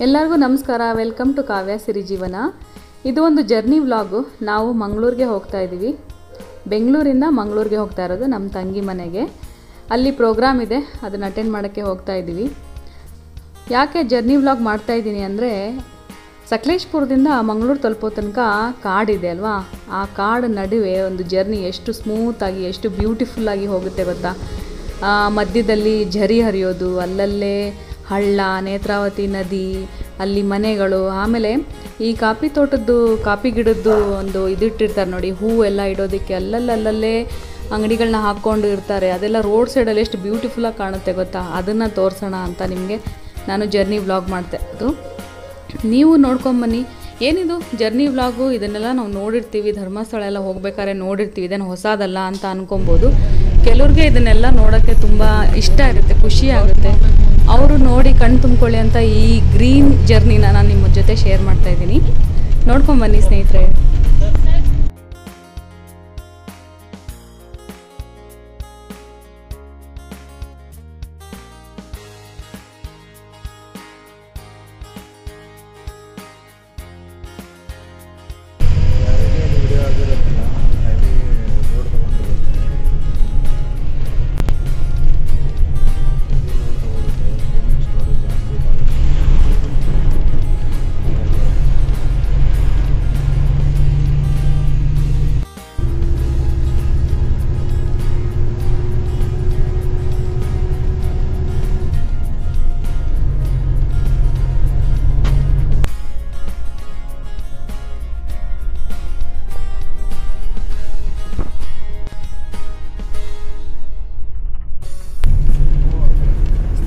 ಎಲ್ಲರಿಗೂ ನಮಸ್ಕಾರ. Welcome to ಕಾವ್ಯ ಸಿರಿ ಜೀವನ. ಇದು ಒಂದು ಜರ್ನಿ ವ್ಲಾಗು. ನಾವು ಮಂಗಳೂರಿಗೆ ಹೋಗ್ತಾ ಇದ್ದೀವಿ. ಬೆಂಗಳೂರಿಂದ ಮಂಗಳೂರಿಗೆ ಹೋಗ್ತಾ ಇರೋದು ನಮ್ಮ ತಂಗಿ ಮನೆಗೆ. ಅಲ್ಲಿ ಪ್ರೋಗ್ರಾಮ್ ಇದೆ, ಅದನ್ನು ಅಟೆಂಡ್ ಮಾಡೋಕ್ಕೆ ಹೋಗ್ತಾ ಇದ್ದೀವಿ. ಯಾಕೆ ಜರ್ನಿ ವ್ಲಾಗ್ ಮಾಡ್ತಾ ಇದ್ದೀನಿ ಅಂದರೆ, ಸಕಲೇಶಪುರದಿಂದ ಮಂಗಳೂರು ತಲುಪೋ ತನಕ ಕಾಡಿದೆ ಅಲ್ವಾ, ಆ ಕಾಡು ನಡುವೆ ಒಂದು ಜರ್ನಿ ಎಷ್ಟು ಸ್ಮೂತಾಗಿ ಎಷ್ಟು ಬ್ಯೂಟಿಫುಲ್ಲಾಗಿ ಹೋಗುತ್ತೆ ಗೊತ್ತಾ. ಮಧ್ಯದಲ್ಲಿ ಝರಿ ಹರಿಯೋದು, ಅಲ್ಲಲ್ಲೇ ಹಳ್ಳ, ನೇತ್ರಾವತಿ ನದಿ, ಅಲ್ಲಿ ಮನೆಗಳು, ಆಮೇಲೆ ಈ ಕಾಫಿ ತೋಟದ್ದು ಕಾಫಿ ಗಿಡದ್ದು ಒಂದು ಇದಿಟ್ಟಿರ್ತಾರೆ ನೋಡಿ, ಹೂವು ಎಲ್ಲ ಇಡೋದಕ್ಕೆ ಅಲ್ಲಲ್ಲೇ ಅಂಗಡಿಗಳನ್ನ ಹಾಕ್ಕೊಂಡು ಇರ್ತಾರೆ. ಅದೆಲ್ಲ ರೋಡ್ ಸೈಡಲ್ಲಿ ಎಷ್ಟು ಬ್ಯೂಟಿಫುಲ್ಲಾಗಿ ಕಾಣುತ್ತೆ ಗೊತ್ತಾ. ಅದನ್ನು ತೋರಿಸೋಣ ಅಂತ ನಿಮಗೆ ನಾನು ಜರ್ನಿ ವ್ಲಾಗ್ ಮಾಡ್ತಾ ಇದ್ದು. ನೀವು ನೋಡ್ಕೊಂಬನ್ನಿ. ಏನಿದು ಜರ್ನಿ ವ್ಲಾಗು, ಇದನ್ನೆಲ್ಲ ನಾವು ನೋಡಿರ್ತೀವಿ, ಧರ್ಮಸ್ಥಳ ಎಲ್ಲ ಹೋಗ್ಬೇಕಾದ್ರೆ ನೋಡಿರ್ತೀವಿ, ಇದನ್ನು ಹೊಸದಲ್ಲ ಅಂತ ಅನ್ಕೊಬೋದು. ಕೆಲವ್ರಿಗೆ ಇದನ್ನೆಲ್ಲ ನೋಡೋಕ್ಕೆ ತುಂಬ ಇಷ್ಟ ಇರುತ್ತೆ, ಖುಷಿ ಆಗುತ್ತೆ. ಅವರು ನೋಡಿ ಕಣ್ಣು ತುಂಬ್ಕೊಳ್ಳಿ ಅಂತ ಈ ಗ್ರೀನ್ ಜರ್ನಿನ ನಾನು ನಿಮ್ಮ ಜೊತೆ ಶೇರ್ ಮಾಡ್ತಾ ಇದ್ದೀನಿ. ನೋಡ್ಕೊಂಬನ್ನಿ ಸ್ನೇಹಿತರೆ.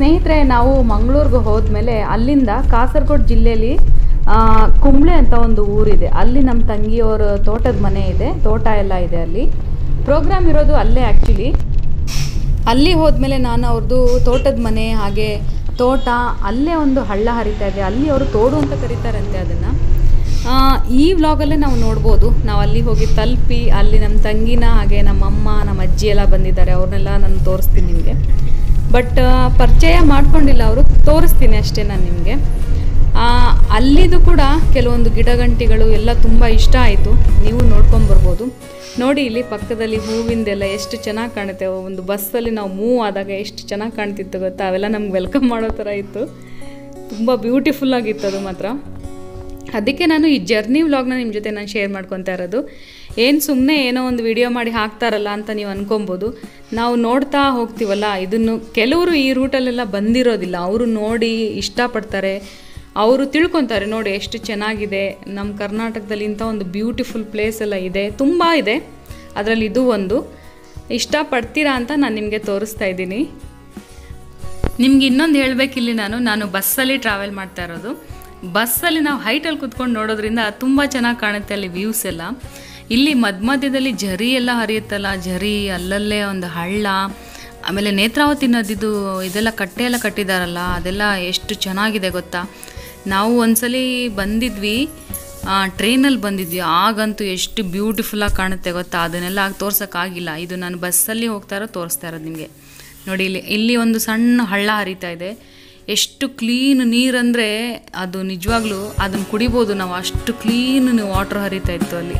ಸ್ನೇಹಿತರೆ, ನಾವು ಮಂಗಳೂರಿಗೆ ಹೋದ್ಮೇಲೆ ಅಲ್ಲಿಂದ ಕಾಸರಗೋಡು ಜಿಲ್ಲೆಯಲ್ಲಿ ಕುಂಬ್ಳೆ ಅಂತ ಒಂದು ಊರಿದೆ. ಅಲ್ಲಿ ನಮ್ಮ ತಂಗಿಯವರ ತೋಟದ ಮನೆ ಇದೆ, ತೋಟ ಎಲ್ಲ ಇದೆ. ಅಲ್ಲಿ ಪ್ರೋಗ್ರಾಮ್ ಇರೋದು ಅಲ್ಲೇ ಆ್ಯಕ್ಚುಲಿ. ಅಲ್ಲಿ ಹೋದ್ಮೇಲೆ ನಾನು ಅವ್ರದ್ದು ತೋಟದ ಮನೆ, ಹಾಗೆ ತೋಟ, ಅಲ್ಲೇ ಒಂದು ಹಳ್ಳ ಹರಿತಾ ಇದೆ. ಅಲ್ಲಿ ಅವರು ತೋಡು ಅಂತ ಕರೀತಾರಂತೆ ಅದನ್ನು. ಈ ವ್ಲಾಗಲ್ಲೇ ನಾವು ನೋಡ್ಬೋದು. ನಾವು ಅಲ್ಲಿ ಹೋಗಿ ತಲುಪಿ ಅಲ್ಲಿ ನಮ್ಮ ತಂಗಿನ ಹಾಗೆ ನಮ್ಮಮ್ಮ, ನಮ್ಮ ಅಜ್ಜಿ ಎಲ್ಲ ಬಂದಿದ್ದಾರೆ. ಅವ್ರನ್ನೆಲ್ಲ ನಾನು ತೋರಿಸ್ತೀನಿ ನಿಮಗೆ. ಬಟ್ ಪರಿಚಯ ಮಾಡ್ಕೊಂಡಿಲ್ಲ ಅವರು, ತೋರಿಸ್ತೀನಿ ಅಷ್ಟೇ ನಾನು ನಿಮಗೆ. ಅಲ್ಲಿದು ಕೂಡ ಕೆಲವೊಂದು ಗಿಡಗಂಟಿಗಳು ಎಲ್ಲ ತುಂಬ ಇಷ್ಟ ಆಯಿತು. ನೀವು ನೋಡ್ಕೊಂಬರ್ಬೋದು. ನೋಡಿ, ಇಲ್ಲಿ ಪಕ್ಕದಲ್ಲಿ ಹೂವಿಂದೆಲ್ಲ ಎಷ್ಟು ಚೆನ್ನಾಗಿ ಕಾಣುತ್ತೆ. ಒಂದು ಬಸ್ಸಲ್ಲಿ ನಾವು ಮೂವ್ ಆದಾಗ ಎಷ್ಟು ಚೆನ್ನಾಗಿ ಕಾಣ್ತಿತ್ತು ಗೊತ್ತಾ. ಅವೆಲ್ಲ ನಮ್ಗೆ ವೆಲ್ಕಮ್ ಮಾಡೋ ಥರ ಇತ್ತು. ತುಂಬ ಬ್ಯೂಟಿಫುಲ್ಲಾಗಿತ್ತು ಅದು ಮಾತ್ರ. ಅದಕ್ಕೆ ನಾನು ಈ ಜರ್ನಿ ವ್ಲಾಗ್ನ ನಿಮ್ಮ ಜೊತೆ ನಾನು ಶೇರ್ ಮಾಡ್ಕೊತಾ ಇರೋದು. ಏನು ಸುಮ್ಮನೆ ಏನೋ ಒಂದು ವಿಡಿಯೋ ಮಾಡಿ ಹಾಕ್ತಾರಲ್ಲ ಅಂತ ನೀವು ಅನ್ಕೊಬೋದು. ನಾವು ನೋಡ್ತಾ ಹೋಗ್ತೀವಲ್ಲ, ಇದನ್ನು ಕೆಲವರು ಈ ರೂಟಲ್ಲೆಲ್ಲ ಬಂದಿರೋದಿಲ್ಲ, ಅವರು ನೋಡಿ ಇಷ್ಟಪಡ್ತಾರೆ, ಅವರು ತಿಳ್ಕೊತಾರೆ. ನೋಡಿ ಎಷ್ಟು ಚೆನ್ನಾಗಿದೆ ನಮ್ಮ ಕರ್ನಾಟಕದಲ್ಲಿ ಇಂಥ ಒಂದು ಬ್ಯೂಟಿಫುಲ್ ಪ್ಲೇಸ್ ಎಲ್ಲ ಇದೆ, ತುಂಬ ಇದೆ. ಅದರಲ್ಲಿ ಇದು ಒಂದು. ಇಷ್ಟಪಡ್ತೀರಾ ಅಂತ ನಾನು ನಿಮಗೆ ತೋರಿಸ್ತಾ ಇದ್ದೀನಿ. ನಿಮ್ಗೆ ಇನ್ನೊಂದು ಹೇಳಬೇಕಿಲ್ಲಿ, ನಾನು ಬಸ್ಸಲ್ಲಿ ಟ್ರಾವೆಲ್ ಮಾಡ್ತಾ ಇರೋದು. ಬಸ್ಸಲ್ಲಿ ನಾವು ಹೈಟಲ್ಲಿ ಕೂತ್ಕೊಂಡು ನೋಡೋದ್ರಿಂದ ತುಂಬ ಚೆನ್ನಾಗಿ ಕಾಣುತ್ತೆ ಅಲ್ಲಿ ವ್ಯೂಸ್ ಎಲ್ಲ. ಇಲ್ಲಿ ಮಧ್ಯದಲ್ಲಿ ಝರಿ ಎಲ್ಲ ಹರಿಯುತ್ತಲ್ಲ, ಝರಿ, ಅಲ್ಲಲ್ಲೇ ಒಂದು ಹಳ್ಳ, ಆಮೇಲೆ ನೇತ್ರಾವತಿ ನದಿದು ಇದೆಲ್ಲ ಕಟ್ಟೆ ಎಲ್ಲ ಕಟ್ಟಿದಾರಲ್ಲ, ಅದೆಲ್ಲ ಎಷ್ಟು ಚೆನ್ನಾಗಿದೆ ಗೊತ್ತಾ. ನಾವು ಒಂದ್ಸಲಿ ಬಂದಿದ್ವಿ, ಟ್ರೈನಲ್ಲಿ ಬಂದಿದ್ವಿ, ಆಗಂತೂ ಎಷ್ಟು ಬ್ಯೂಟಿಫುಲ್ಲಾಗಿ ಕಾಣುತ್ತೆ ಗೊತ್ತಾ. ಅದನ್ನೆಲ್ಲ ಆಗ ತೋರ್ಸೋಕ್ಕಾಗಿಲ್ಲ. ಇದು ನಾನು ಬಸ್ಸಲ್ಲಿ ತೋರಿಸ್ತಾ ಇರೋದು ನಿಮಗೆ. ನೋಡಿ, ಇಲ್ಲಿ ಒಂದು ಸಣ್ಣ ಹಳ್ಳ ಹರಿತಾ ಇದೆ. ಎಷ್ಟು ಕ್ಲೀನ್ ನೀರಂದರೆ ಅದು ನಿಜವಾಗ್ಲೂ ಅದನ್ನು ಕುಡಿಬೋದು ನಾವು, ಅಷ್ಟು ಕ್ಲೀನ್ ವಾಟರ್ ಹರಿತಾ ಇತ್ತು ಅಲ್ಲಿ.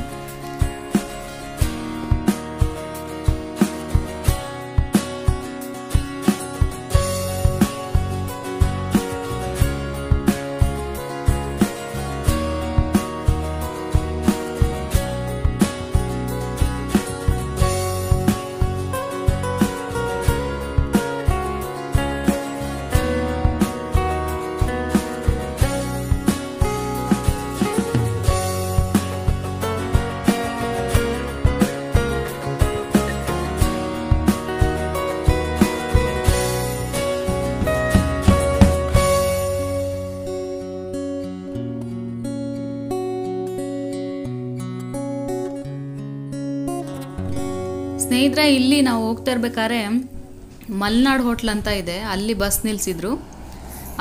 ಸ್ನೇಹಿತರೆ, ಇಲ್ಲಿ ನಾವು ಹೋಗ್ತಾ ಇರ್ಬೇಕಾದ್ರೆ ಮಲ್ನಾಡು ಹೋಟ್ಲ್ ಅಂತ ಇದೆ, ಅಲ್ಲಿ ಬಸ್ ನಿಲ್ಲಿಸಿದ್ರು.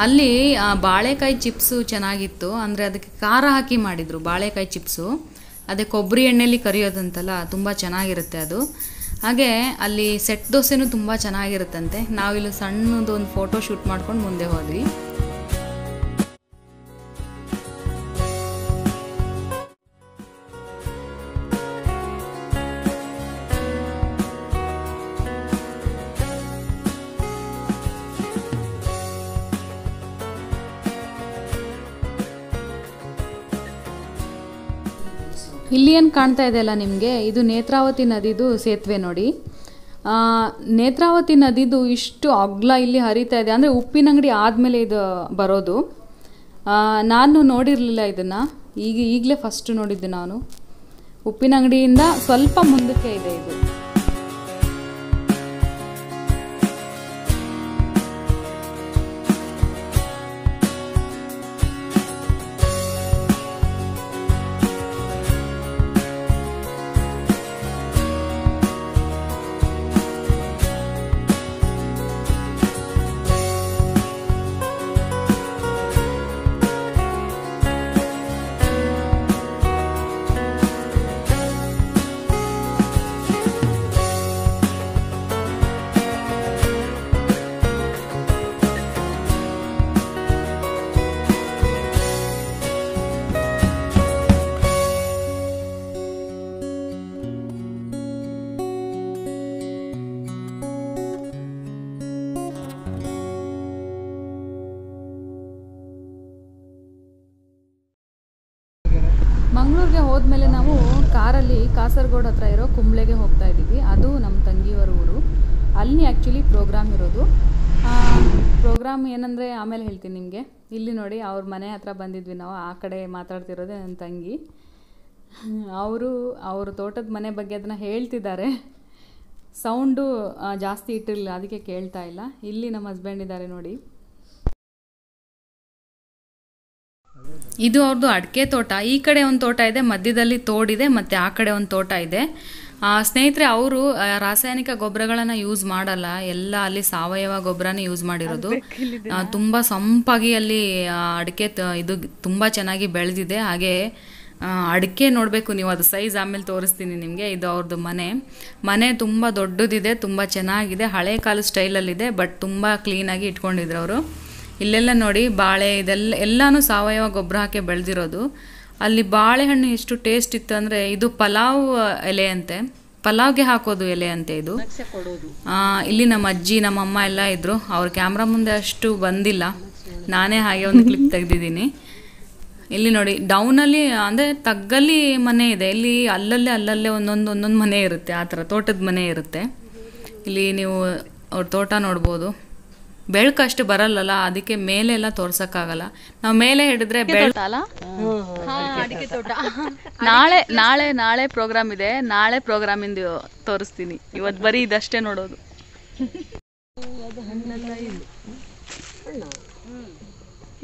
ಅಲ್ಲಿ ಬಾಳೆಕಾಯಿ ಚಿಪ್ಸು ಚೆನ್ನಾಗಿತ್ತು. ಅಂದರೆ ಅದಕ್ಕೆ ಖಾರ ಹಾಕಿ ಮಾಡಿದರು ಬಾಳೆಕಾಯಿ ಚಿಪ್ಸು. ಅದೇ ಕೊಬ್ಬರಿ ಎಣ್ಣೆಯಲ್ಲಿ ಕರಿಯೋದಂತಲ್ಲ, ತುಂಬ ಚೆನ್ನಾಗಿರುತ್ತೆ ಅದು. ಹಾಗೆ ಅಲ್ಲಿ ಸೆಟ್ ದೋಸೆನೂ ತುಂಬ ಚೆನ್ನಾಗಿರುತ್ತಂತೆ. ನಾವಿಲ್ಲಿ ಸಣ್ಣದೊಂದು ಫೋಟೋ ಶೂಟ್ ಮಾಡ್ಕೊಂಡು ಮುಂದೆ ಹೋದ್ವಿ. ಇಲ್ಲಿ ಏನು ಕಾಣ್ತಾ ಇದೆಯಲ್ಲ ನಿಮಗೆ, ಇದು ನೇತ್ರಾವತಿ ನದಿದು ಸೇತುವೆ ನೋಡಿ. ನೇತ್ರಾವತಿ ನದಿದು ಇಷ್ಟು ಅಗಲ ಇಲ್ಲಿ ಹರಿತಾ ಇದೆ. ಅಂದರೆ ಉಪ್ಪಿನಂಗಡಿ ಆದಮೇಲೆ ಇದು ಬರೋದು. ನಾನು ನೋಡಿರಲಿಲ್ಲ ಇದನ್ನು, ಈಗಲೇ ಫಸ್ಟ್ ನೋಡಿದ್ದು ನಾನು. ಉಪ್ಪಿನಂಗಡಿಯಿಂದ ಸ್ವಲ್ಪ ಮುಂದಕ್ಕೆ ಇದೆ ಇದು. ಮಂಗಳೂರಿಗೆ ಹೋದ್ಮೇಲೆ ನಾವು ಕಾರಲ್ಲಿ ಕಾಸರಗೋಡು ಹತ್ರ ಇರೋ ಕುಂಬ್ಳೆಗೆ ಹೋಗ್ತಾ ಇದ್ದೀವಿ. ಅದು ನಮ್ಮ ತಂಗಿಯವರ ಊರು. ಅಲ್ಲಿ ಆ್ಯಕ್ಚುಲಿ ಪ್ರೋಗ್ರಾಮ್ ಇರೋದು. ಪ್ರೋಗ್ರಾಮ್ ಏನಂದರೆ ಆಮೇಲೆ ಹೇಳ್ತೀನಿ ನಿಮಗೆ. ಇಲ್ಲಿ ನೋಡಿ ಅವ್ರ ಮನೆ ಹತ್ರ ಬಂದಿದ್ವಿ ನಾವು. ಆ ಕಡೆ ಮಾತಾಡ್ತಿರೋದೇ ನನ್ನ ತಂಗಿ. ಅವ್ರ ತೋಟದ ಮನೆ ಬಗ್ಗೆ ಅದನ್ನು ಹೇಳ್ತಿದ್ದಾರೆ. ಸೌಂಡು ಜಾಸ್ತಿ ಇಟ್ಟಿರಲಿಲ್ಲ, ಅದಕ್ಕೆ ಕೇಳ್ತಾ ಇಲ್ಲ. ಇಲ್ಲಿ ನಮ್ಮ ಹಸ್ಬೆಂಡ್ ಇದ್ದಾರೆ ನೋಡಿ. ಇದು ಅವ್ರದ್ದು ಅಡಿಕೆ ತೋಟ. ಈ ಕಡೆ ಒಂದು ತೋಟ ಇದೆ, ಮಧ್ಯದಲ್ಲಿ ತೋಡಿದೆ, ಮತ್ತು ಆ ಕಡೆ ಒಂದು ತೋಟ ಇದೆ. ಸ್ನೇಹಿತರೆ, ಅವರು ರಾಸಾಯನಿಕ ಗೊಬ್ಬರಗಳನ್ನು ಯೂಸ್ ಮಾಡಲ್ಲ, ಎಲ್ಲ ಅಲ್ಲಿ ಸಾವಯವ ಗೊಬ್ಬರನೇ ಯೂಸ್ ಮಾಡಿರೋದು. ತುಂಬ ಸಂಪಾಗಿ ಅಲ್ಲಿ ಅಡಿಕೆ ಇದು ತುಂಬ ಚೆನ್ನಾಗಿ ಬೆಳೆದಿದೆ. ಹಾಗೆ ಅಡಿಕೆ ನೋಡಬೇಕು ನೀವು, ಅದು ಸೈಜ್ ಆಮೇಲೆ ತೋರಿಸ್ತೀನಿ ನಿಮಗೆ. ಇದು ಅವ್ರದ್ದು ಮನೆ ತುಂಬ ದೊಡ್ಡದಿದೆ, ತುಂಬ ಚೆನ್ನಾಗಿದೆ, ಹಳೆ ಕಾಲದ ಸ್ಟೈಲಲ್ಲಿದೆ. ಬಟ್ ತುಂಬ ಕ್ಲೀನಾಗಿ ಇಟ್ಕೊಂಡಿದ್ರು ಅವರು. ಇಲ್ಲೆಲ್ಲ ನೋಡಿ ಬಾಳೆ, ಎಲ್ಲನೂ ಸಾವಯವ ಗೊಬ್ಬರ ಹಾಕಿ ಬೆಳೆದಿರೋದು. ಅಲ್ಲಿ ಬಾಳೆಹಣ್ಣು ಎಷ್ಟು ಟೇಸ್ಟ್ ಇತ್ತು ಅಂದರೆ, ಇದು ಪಲಾವ್ ಎಲೆ ಅಂತೆ, ಪಲಾವ್ಗೆ ಹಾಕೋದು ಎಲೆ ಅಂತೆ ಇದು. ಇಲ್ಲಿ ನಮ್ಮ ಅಜ್ಜಿ ನಮ್ಮ ಅಮ್ಮ ಎಲ್ಲ ಇದ್ದರು. ಅವ್ರ ಕ್ಯಾಮ್ರಾ ಮುಂದೆ ಅಷ್ಟು ಬಂದಿಲ್ಲ, ನಾನೇ ಹಾಗೆ ಒಂದು ಕ್ಲಿಪ್ ತೆಗೆದಿದ್ದೀನಿ. ಇಲ್ಲಿ ನೋಡಿ ಡೌನಲ್ಲಿ ಅಂದರೆ ತಗ್ಗಲ್ಲಿ ಮನೆ ಇದೆ. ಇಲ್ಲಿ ಅಲ್ಲಲ್ಲೇ ಒಂದೊಂದು ಮನೆ ಇರುತ್ತೆ, ಆ ಥರ ತೋಟದ ಮನೆ ಇರುತ್ತೆ. ಇಲ್ಲಿ ನೀವು ಅವ್ರ ತೋಟ ನೋಡ್ಬೋದು. ಬೆಳಕು ಅಷ್ಟು ಬರಲ್ಲಲ್ಲ, ಅದಕ್ಕೆ ಮೇಲೆ ಎಲ್ಲ ತೋರ್ಸಕ್ಕಾಗಲ್ಲ. ನಾವು ಮೇಲೆ ಹಿಡಿದ್ರೆ ಬೆಳಕಲ್ಲ. ನಾಳೆ ಪ್ರೋಗ್ರಾಮ್ ಇದೆ. ನಾಳೆ ಪ್ರೋಗ್ರಾಮಿಂದು ತೋರಿಸ್ತೀನಿ. ಇವತ್ತು ಬರೀ ಇದಷ್ಟೇ ನೋಡೋದು.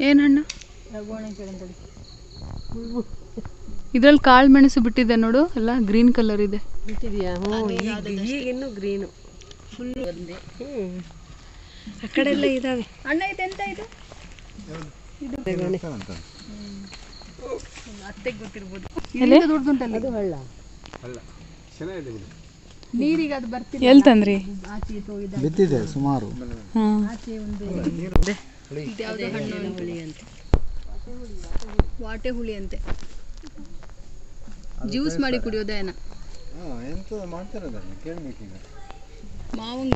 ಏನು ಹಣ್ಣು? ಇದ್ರಲ್ಲಿ ಕಾಳು ಮೆಣಸು ಬಿಟ್ಟಿದೆ ನೋಡು, ಎಲ್ಲ ಗ್ರೀನ್ ಕಲರ್ ಇದೆ. ಗ್ರೀನು ಆ ಕಡೆ ಎಲ್ಲ ಇದಾವೆ. ಅಣ್ಣ ಇದೆಂತ ಇದು? ಅತ್ತೆಗೆ ಗೊತ್ತಿರ್ಬೋದು. ಅದು ಹಳ್ಳ ನೀರಿಗೆ ಅದು ಬರ್ತಿದೆ. ಎಲ್ಲಿ ತಂದ್ರಿ? ಬಿದ್ದಿದೆ ಸುಮಾರು. ವಾಟೆ ಹುಳಿ ಅಂತೆ. ಜ್ಯೂಸ್ ಮಾಡಿ ಕುಡಿಯೋದೇನ? ಮಾವಂಗ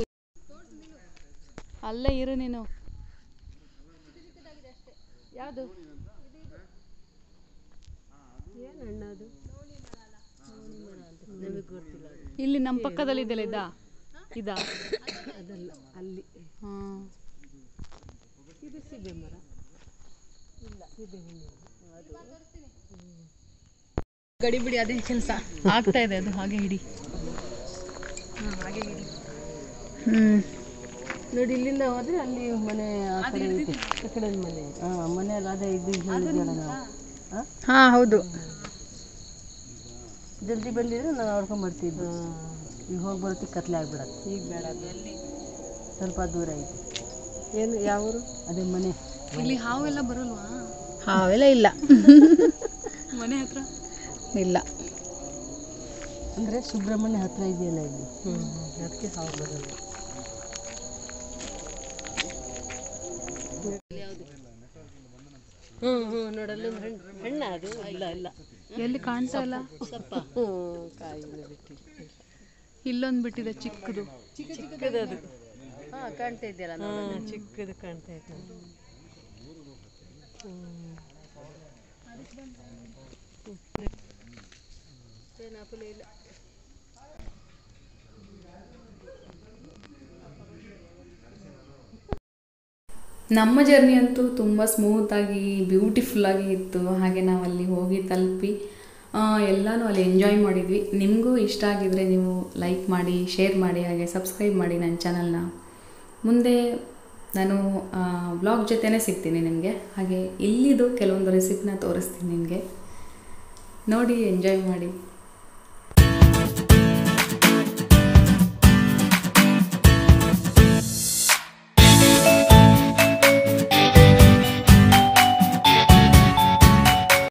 ಅಲ್ಲೇ ಇರು ನೀನು. ಯಾವುದು? ಇಲ್ಲಿ ನಮ್ಮ ಪಕ್ಕದಲ್ಲಿ ಇದೆಯಲ್ಲ, ಇದಾ? ಅದಲ್ಲ, ಅಲ್ಲಿ. ಹಾಂ, ಇದು ಸೀಬೆ ಮರ. ಇಲ್ಲ, ಸೀಬೆ ಹಣ್ಣು ಅದು. ಗಡಿ ಬಿಡಿ, ಅದೇ ಕೆಲಸ ಆಗ್ತಾ ಇದೆ. ಅದು ಹಾಗೆ ಹಿಡಿ. ಹಾಗೆ ಹಿಡಿ. ನೋಡಿ, ಇಲ್ಲಿಂದ ಹೋದ್ರೆ ಅಲ್ಲಿ ಮನೆ ಆ ಕಡೆ ಐತೆ. ಆ ಕಡೆ ಮನೆ. ಮನೆಯಲ್ಲಿ ಅದೇ ಇದು ಹೇಳಿದ್ವಲ್ಲ ನಾವು. ಹಾಂ, ಹೌದು. ಜಲ್ದಿ ಬಂದಿದ್ರೆ ನಾವು ನೋಡ್ಕೊಂಬರ್ತಿದ್ವಿ. ಈಗ ಹೋಗಿ ಬರೋಕ್ಕೆ ಕತ್ಲೆ ಆಗ್ಬಿಡತ್ತೆ. ಈಗ ಬೇಡ, ಸ್ವಲ್ಪ ದೂರ ಐತೆ. ಏನು ಯಾವ ಊರು? ಅದೇ ಮನೆ. ಇಲ್ಲಿ ಹಾವೆಲ್ಲ ಬರಲ್ವಾ? ಹಾವೆಲ್ಲ ಇಲ್ಲ ಮನೆ ಹತ್ರ ಇಲ್ಲ. ಅಂದರೆ ಸುಬ್ರಹ್ಮಣ್ಯ ಹತ್ರ ಇದೆಯಲ್ಲ ಇಲ್ಲಿ, ಅದಕ್ಕೆ ಹಾವು ಬರಲ್ಲ. ನೋಡಲ್ಲ ಹಣ್ಣ ಅದು. ಇಲ್ಲ ಇಲ್ಲ, ಎಲ್ಲಿ ಕಾಣ್ತಾ ಇಲ್ಲ. ಸ್ವಲ್ಪ ಕಾಯಿನ ಬಿಟ್ಟಿದೆ. ಇಲ್ಲೊಂದು ಬಿಟ್ಟಿದೆ ಚಿಕ್ಕದು. ಚಿಕ್ಕದು ಅದು. ಹಾಂ, ಕಾಣ್ತಾ ಇದೆಯಲ್ಲ, ಚಿಕ್ಕದು ಕಾಣ್ತಾ ಇದೆ. ನೆನಪಲ್ಲೇ ಇಲ್ಲ. ನಮ್ಮ ಜರ್ನಿ ಅಂತೂ ತುಂಬ ಸ್ಮೂತಾಗಿ ಬ್ಯೂಟಿಫುಲ್ಲಾಗಿ ಇತ್ತು. ಹಾಗೆ ನಾವು ಅಲ್ಲಿ ಹೋಗಿ ತಲುಪಿ ಎಲ್ಲನೂ ಅಲ್ಲಿ ಎಂಜಾಯ್ ಮಾಡಿದ್ವಿ. ನಿಮಗೂ ಇಷ್ಟ ಆಗಿದರೆ ನೀವು ಲೈಕ್ ಮಾಡಿ, ಶೇರ್ ಮಾಡಿ, ಹಾಗೆ ಸಬ್ಸ್ಕ್ರೈಬ್ ಮಾಡಿ ನನ್ನ ಚಾನಲ್ನ. ಮುಂದೆ ನಾನು ವ್ಲಾಗ್ ಜೊತೆನೇ ಸಿಗ್ತೀನಿ ನಿಮಗೆ. ಹಾಗೆ ಇಲ್ಲಿದು ಕೆಲವೊಂದು ರೆಸಿಪಿನ ತೋರಿಸ್ತೀನಿ ನಿಮಗೆ. ನೋಡಿ ಎಂಜಾಯ್ ಮಾಡಿ.